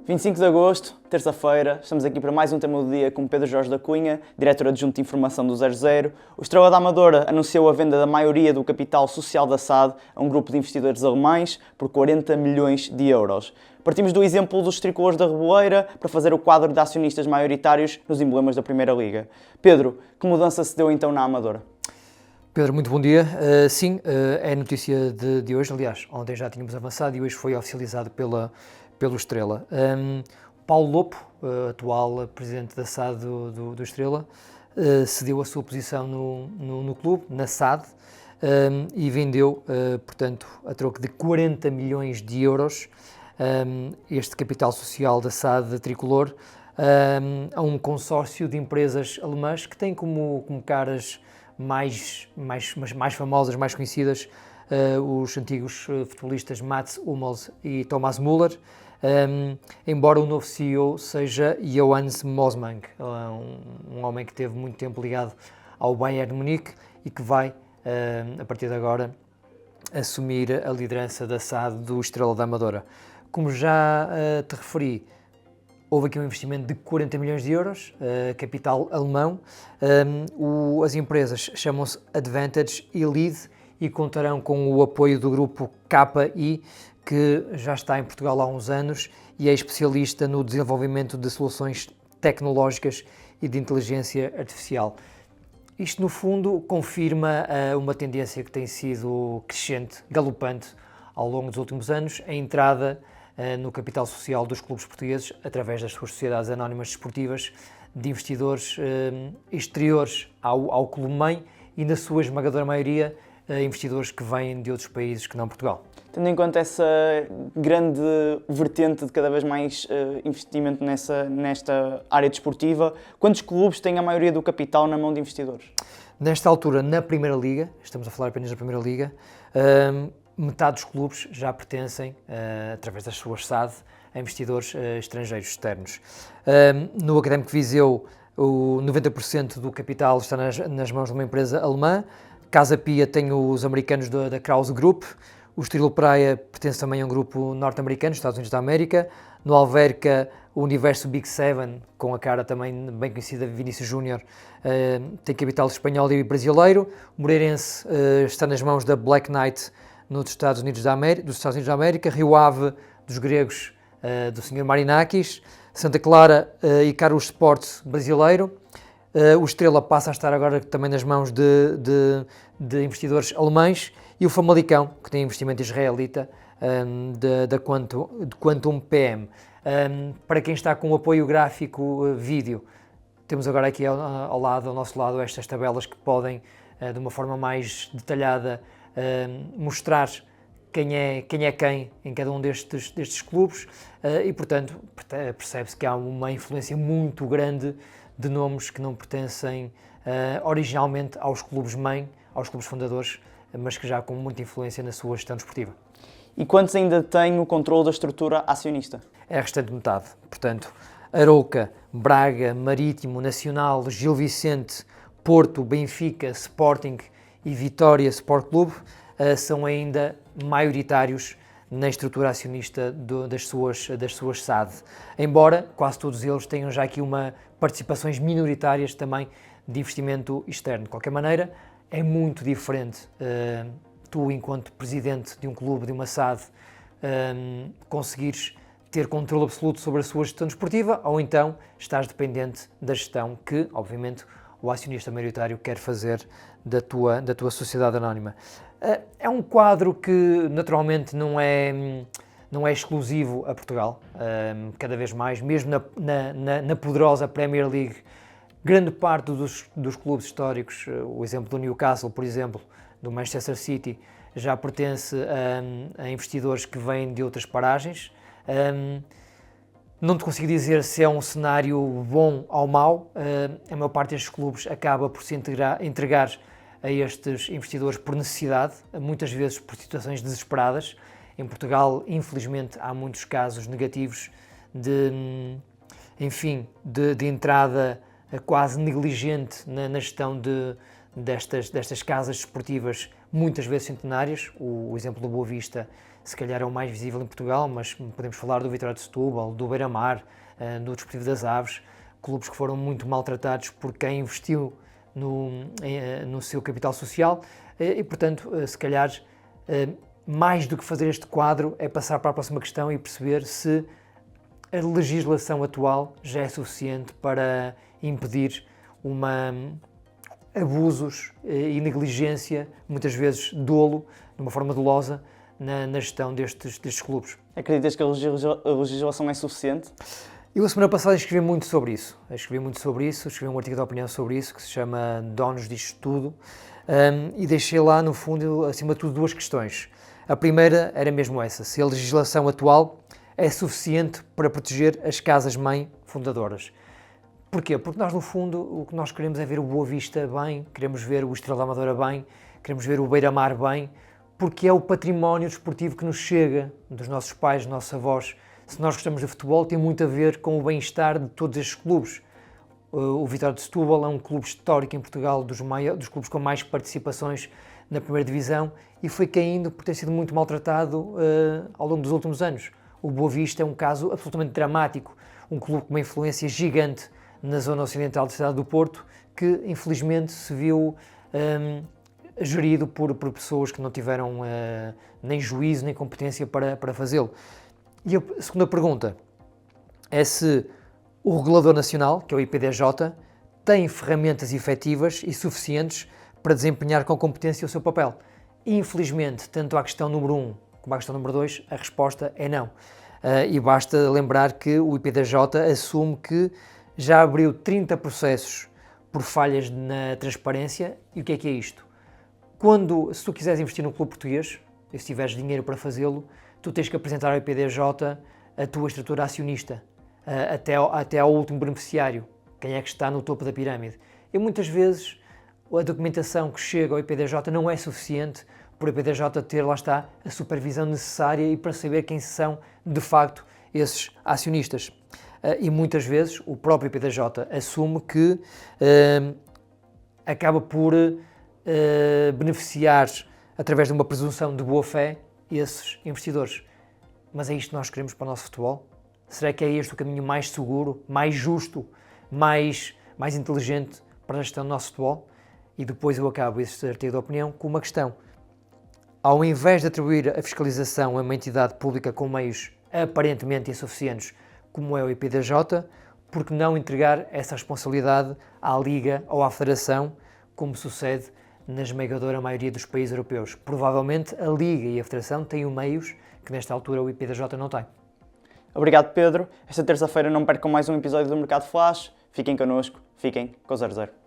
25 de agosto, terça-feira, estamos aqui para mais um Tema do Dia com Pedro Jorge da Cunha, diretor adjunto de informação do 00. O Estrela da Amadora anunciou a venda da maioria do capital social da SAD a um grupo de investidores alemães por 40 milhões de euros. Partimos do exemplo dos tricolores da Reboleira para fazer o quadro de acionistas maioritários nos emblemas da Primeira Liga. Pedro, que mudança se deu então na Amadora? Pedro, muito bom dia. Sim, é a notícia de hoje. Aliás, ontem já tínhamos avançado e hoje foi oficializado pelo Estrela. Paulo Lopo, atual presidente da SAD do Estrela, cedeu a sua posição no clube, na SAD, e vendeu, portanto, a troco de 40 milhões de euros, este capital social da SAD tricolor, a um consórcio de empresas alemãs que tem como caras mais famosas, mais conhecidas, os antigos futebolistas Mats Hummels e Thomas Müller, embora o novo CEO seja Johannes Mosman, um homem que teve muito tempo ligado ao Bayern de Munique e que vai, a partir de agora, assumir a liderança da SAD do Estrela da Amadora. Como já te referi, houve aqui um investimento de 40 milhões de euros, capital alemão. As empresas chamam-se Advantage e Lead e contarão com o apoio do grupo KI, que já está em Portugal há uns anos e é especialista no desenvolvimento de soluções tecnológicas e de inteligência artificial. Isto, no fundo, confirma uma tendência que tem sido crescente, galopante, ao longo dos últimos anos, a entrada no capital social dos clubes portugueses, através das suas sociedades anónimas desportivas, de investidores exteriores ao clube-mãe e, na sua esmagadora maioria, investidores que vêm de outros países que não Portugal. Tendo em conta essa grande vertente de cada vez mais investimento nesta área desportiva, quantos clubes têm a maioria do capital na mão de investidores? Nesta altura, na Primeira Liga, estamos a falar apenas da Primeira Liga, metade dos clubes já pertencem, através das suas SAD, a investidores estrangeiros externos. No Académico Viseu, o 90% do capital está nas mãos de uma empresa alemã. Casa Pia tem os americanos da Krause Group. O Estoril Praia pertence também a um grupo norte-americano, Estados Unidos da América. No Alverca, o universo Big Seven, com a cara também bem conhecida de Vinícius Júnior, tem capital espanhol e brasileiro. O Moreirense está nas mãos da Black Knight, dos Estados Unidos da América. Rio Ave, dos gregos, do Sr. Marinakis. Santa Clara e Carlos Sport, brasileiro. O Estrela passa a estar agora também nas mãos de investidores alemães. E o Famalicão, que tem investimento israelita, da Quantum PM. Para quem está com o apoio gráfico vídeo, temos agora aqui ao nosso lado, estas tabelas que podem, de uma forma mais detalhada, mostrar quem é quem em cada um destes clubes, e, portanto, percebe-se que há uma influência muito grande de nomes que não pertencem originalmente aos clubes-mãe, aos clubes fundadores, mas que já com muita influência na sua gestão desportiva. E quantos ainda têm o controle da estrutura acionista? É a restante metade. Portanto, Arouca, Braga, Marítimo, Nacional, Gil Vicente, Porto, Benfica, Sporting e Vitória Sport Clube são ainda maioritários na estrutura acionista das suas SAD. Embora quase todos eles tenham já aqui participações minoritárias também de investimento externo. De qualquer maneira, é muito diferente tu, enquanto presidente de um clube, de uma SAD, conseguires ter controle absoluto sobre a sua gestão desportiva, ou então estás dependente da gestão que, obviamente, o acionista maioritário quer fazer da tua sociedade anónima. É um quadro que, naturalmente, não é exclusivo a Portugal. Cada vez mais, mesmo na poderosa Premier League, grande parte dos clubes históricos, o exemplo do Newcastle, por exemplo, do Manchester City, já pertence a investidores que vêm de outras paragens. Não te consigo dizer se é um cenário bom ou mau. A maior parte destes clubes acaba por se entregar a estes investidores por necessidade, muitas vezes por situações desesperadas. Em Portugal, infelizmente, há muitos casos negativos de entrada quase negligente na gestão destas casas desportivas, muitas vezes centenárias. O exemplo do Boa Vista se calhar é o mais visível em Portugal, mas podemos falar do Vitória de Setúbal, do Beira-Mar, do Desportivo das Aves, clubes que foram muito maltratados por quem investiu no seu capital social e, portanto, se calhar, mais do que fazer este quadro, é passar para a próxima questão e perceber se a legislação atual já é suficiente para impedir abusos e negligência, muitas vezes dolo, de uma forma dolosa, na gestão destes clubes. Acreditas que a legislação é suficiente? Eu, a semana passada, escrevi muito sobre isso. Escrevi um artigo de opinião sobre isso, que se chama Donos disto tudo, e deixei lá, no fundo, acima de tudo, duas questões. A primeira era mesmo essa, se a legislação atual é suficiente para proteger as casas-mãe fundadoras. Porquê? Porque nós, no fundo, o que nós queremos é ver o Boa Vista bem, queremos ver o Estrela da Amadora bem, queremos ver o Beira-Mar bem, porque é o património desportivo que nos chega dos nossos pais, dos nossos avós. Se nós gostamos de futebol, tem muito a ver com o bem-estar de todos estes clubes. O Vitória de Setúbal é um clube histórico em Portugal, dos clubes com mais participações na primeira divisão, e foi caindo por ter sido muito maltratado ao longo dos últimos anos. O Boa Vista é um caso absolutamente dramático, um clube com uma influência gigante na zona ocidental da cidade do Porto, que infelizmente se viu gerido por pessoas que não tiveram nem juízo nem competência para fazê-lo. E a segunda pergunta é se o regulador nacional, que é o IPDJ, tem ferramentas efetivas e suficientes para desempenhar com competência o seu papel. Infelizmente, tanto à questão número 1 como à questão número 2, a resposta é não. E basta lembrar que o IPDJ assume que já abriu 30 processos por falhas na transparência. E o que é isto? Se tu quiseres investir num clube português, e se tiveres dinheiro para fazê-lo, tu tens que apresentar ao IPDJ a tua estrutura acionista, até ao último beneficiário, quem é que está no topo da pirâmide. E muitas vezes a documentação que chega ao IPDJ não é suficiente para o IPDJ ter, lá está, a supervisão necessária e para saber quem são, de facto, esses acionistas. E muitas vezes o próprio IPDJ assume que acaba por beneficiar, através de uma presunção de boa-fé, esses investidores. Mas é isto que nós queremos para o nosso futebol? Será que é este o caminho mais seguro, mais justo, mais inteligente para a gestão do nosso futebol? E depois eu acabo este artigo de opinião com uma questão. Ao invés de atribuir a fiscalização a uma entidade pública com meios aparentemente insuficientes, como é o IPDJ, por que não entregar essa responsabilidade à Liga ou à Federação, como sucede na esmagadora maioria dos países europeus? Provavelmente a Liga e a Federação têm meios que nesta altura o IPDJ não tem. Obrigado, Pedro. Esta terça-feira não percam mais um episódio do Mercado Flash. Fiquem connosco, fiquem com o 00.